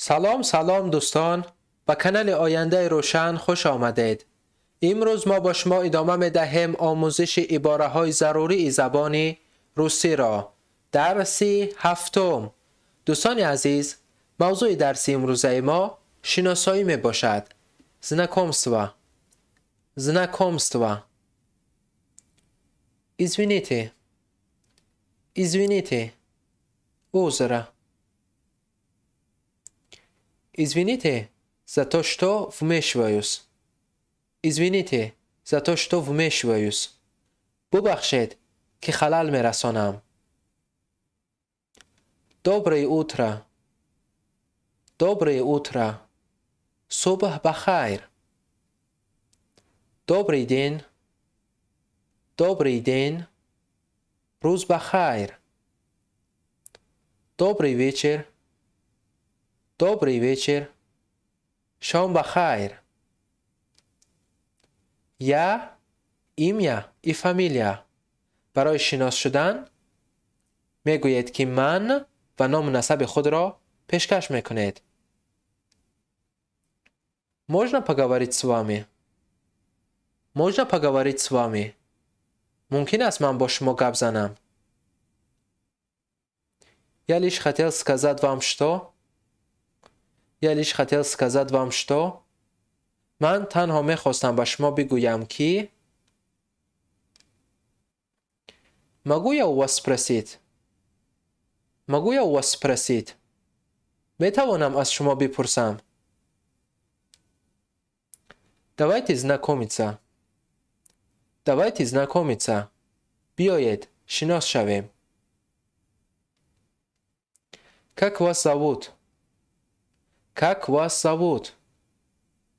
سلام دوستان، به کانال آینده روشن خوش آمدید. امروز ما با شما ادامه می دهیم آموزش عباره های ضروری زبان روسی را. درس هفتم. دوستان عزیز، موضوع درس امروزه ما شناسایی می باشد. Знакомство. Знакомство. Извините. Извините. Озеро. Извините за то, что вмешиваюсь. Извините за то, что вмешиваюсь. ببخشید که خلل میرسانم. Доброе утро. Доброе утро. صبح بخیر. Добрый день. Добрый день. روز بخیر. Добрый вечер. Добрый вечер. شام بخیر. Я, имя и фамилия. برای شناس شدن میگوید که من و نام نسب خود را پیشکش میکنید. Можно поговорить с вами? Можно поговорить с вами? ممکن است من با شما گپ زنم. Я лишь хотел сказать вам что. Я лишь хотел сказать вам что. من تنها میخواستم به شما بگویم که. Могу я у вас спросить? Могу я у вас спросить? میتوانم از شما بپرسم. Давайте знакомиться. Давайте знакомиться. بیایید شناس شویم. Как вас зовут? Как вас зовут?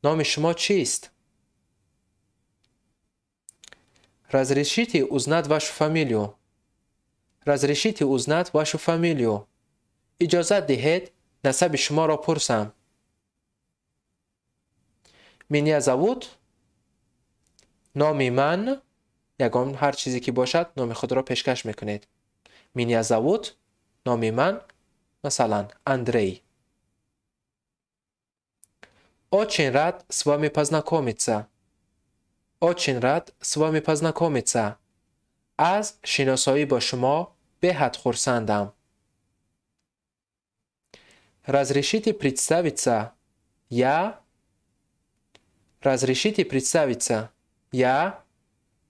نام شما چیست؟ Разрешите узнать вашу фамилию? Разрешите узнать вашу фамилию? اجازت دهید نسب شما را پرسم. Меня зовут. نام من، یگان هر چیزی که باشد نام خود را پیشکش میکنید. Меня зовут. نام من، مثلا Андрей. Очень рад с вами познакомиться. Очень рад с вами познакомиться. از شناسایی با شما بهت خرسندم. Разрешите представиться? Я. Разрешите представиться? Я.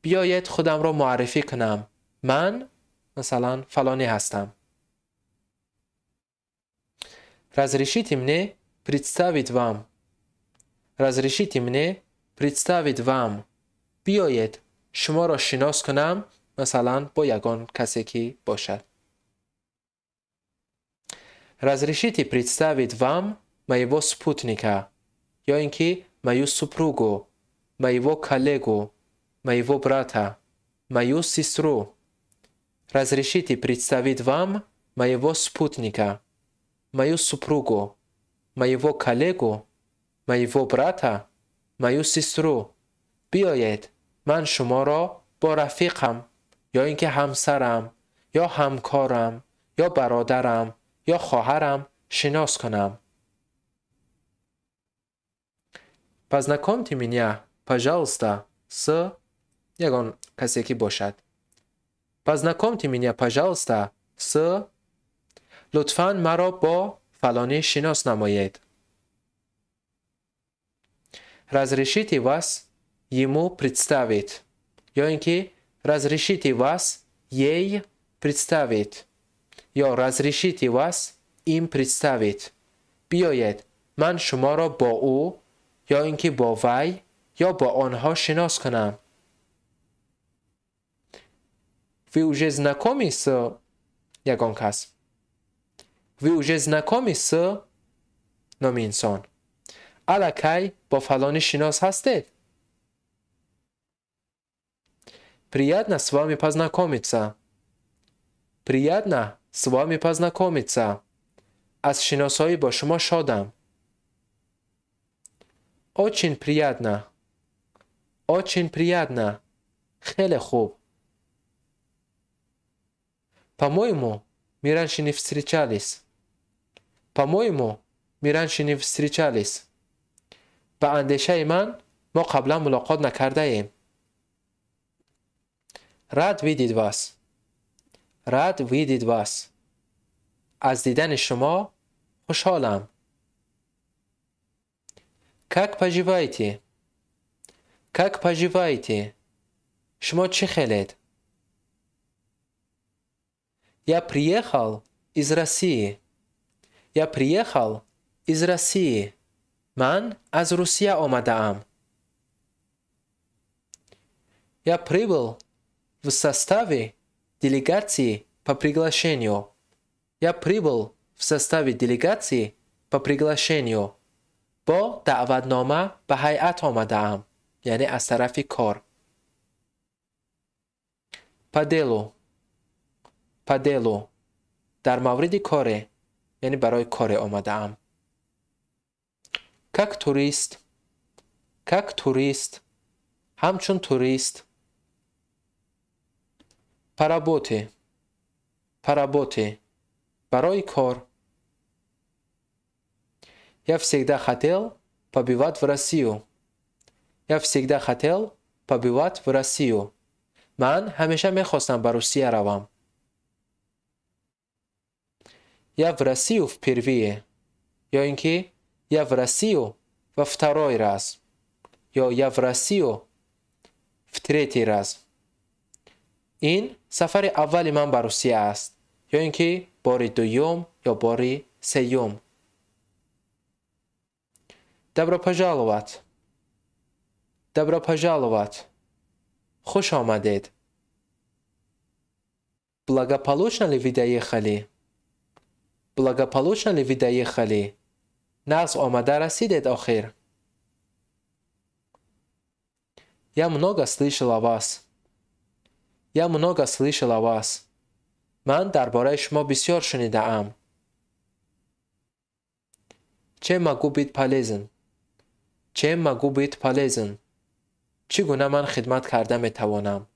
بیایید خودم را معرفی کنم. من مثلا فلانی هستم. Разрешите мне представить вам. Разрешите мне представить вам. بیایید شما را شناس کنم، مثلا با یگان کسی که باشد. Разрешите представить вам моего спутника. یا اینکه мою супругу, моего коллегу, моего брата, мою сестру. Разрешите представить вам моего спутника, мою супругу, моего коллегу, моего брата, мою сестру. بیایید من شما را با رفیقم یا اینکه همسرم یا همکارم یا برادرم یا خواهرم شناس کنم. Познакомьте меня, пожалуйста, с یگان کسی که باشد. Познакомьте меня, пожалуйста, с لطفاً مرا با فلانی شناس نمایید. Разрешите вас ему представить. یا اینکه разрешите вас ей представить. یا разрешите вас им представить. بیایید من شما را با او یا اینکه با وی یا با آنها شناس کنم. Вы уже знакомы с یگان کس. Вы уже знакомы с نام انسان. الکی با فلانی شناس هستید. Приятно с вами познакомиться. Приятно с вами познакомиться. از شناسایی با شما شادم. Очень приятно. Очень приятно. خیلی خوب. По-моему, мы раньше не встречались. По-моему, میرنشینی встретялись. به اندیشه من ما قبلا ملاقات نکرده ایم. Рад видеть вас. Рад видеть вас. از دیدن شما خوشحالم. Как поживаете? Как поживаете? شما چه خیلید؟ Я приехал из России. Я приехал из России. من از روسیه آمده ام. Я прибыл в составе делегации по приглашению. Я прибыл в составе делегации по приглашению. با دعوتنامه به هیئت آمده ام. یعنی از طرف کار. По делу. По делу. در مورد کاره. یعنی برای کار آمده ام. Как турист. Как турист. همچون توریست. По работе. По работе. برای کار. Я всегда хотел побывать в Россию. Я всегда хотел побывать в Россию. من همیشه میخواستم به روسیه روم. Я в Россию впервые. یا اینکه Я в Россию во второй раз. یا Я в Россию в третий раз. این سفر اولی من به روسیه است. یا اینکه بار دوم یا بار سوم. Добро пожаловать. Добро пожаловать. خوش آمدید. Благополучно ли вы доехали? Благополучно ли вы доехали? نقض آمده رسیدید آخر. Я много слышал о вас. Я много слышал о вас. من درباره شما بسیار شنیده ام. Чем могу быть полезен? Чем могу быть полезен? چگونه من خدمت کرده می توانم؟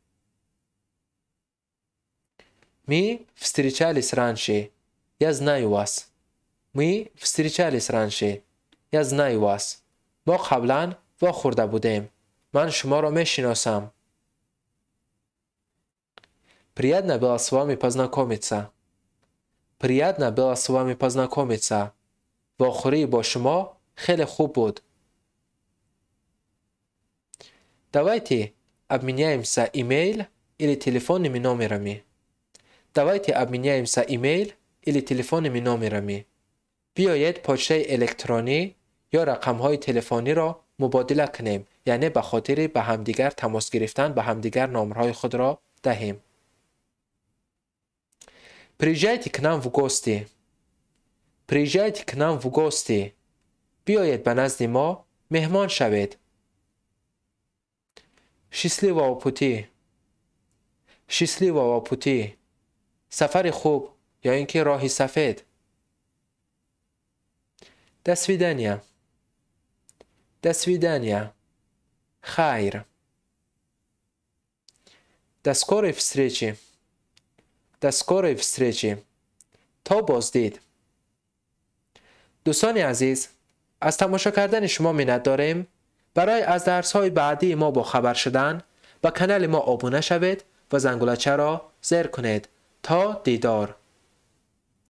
Мы встречались раньше. Я знаю вас. Мы встречались раньше. Я знаю вас. ما قبلا واخورده بودیم. من شما را می شناسم. Приятно было с вами познакомиться. Приятно было с вами познакомиться. واخوری با شما خیلی خوب بود. Давайте обменяемся имейл или телефонными номерами. Давайте обменяемся имейл или телефонными номерами. بیایید پچه الکترونی یا رقم‌های تلفنی را مبادله کنیم. یعنی به خاطر به همدیگر تماس گرفتن به همدیگر نمرهای خود را دهیم. Приезжайте к нам в гости. Приезжайте к нам в гости. بیایید به نزد ما مهمان شوید. Счастливого пути. Счастливого пути. سفر خوب یا اینکه راهی سفید. До свидания. До свидания. خیر. До скорой встречи. До скорой встречи. تا بازدید. دوستان عزیز، از تماشا کردن شما منت داریم. برای از درس‌های بعدی ما با خبر شدن به کانال ما ابونه شوید و زنگولچه را زر کنید. تا دیدار.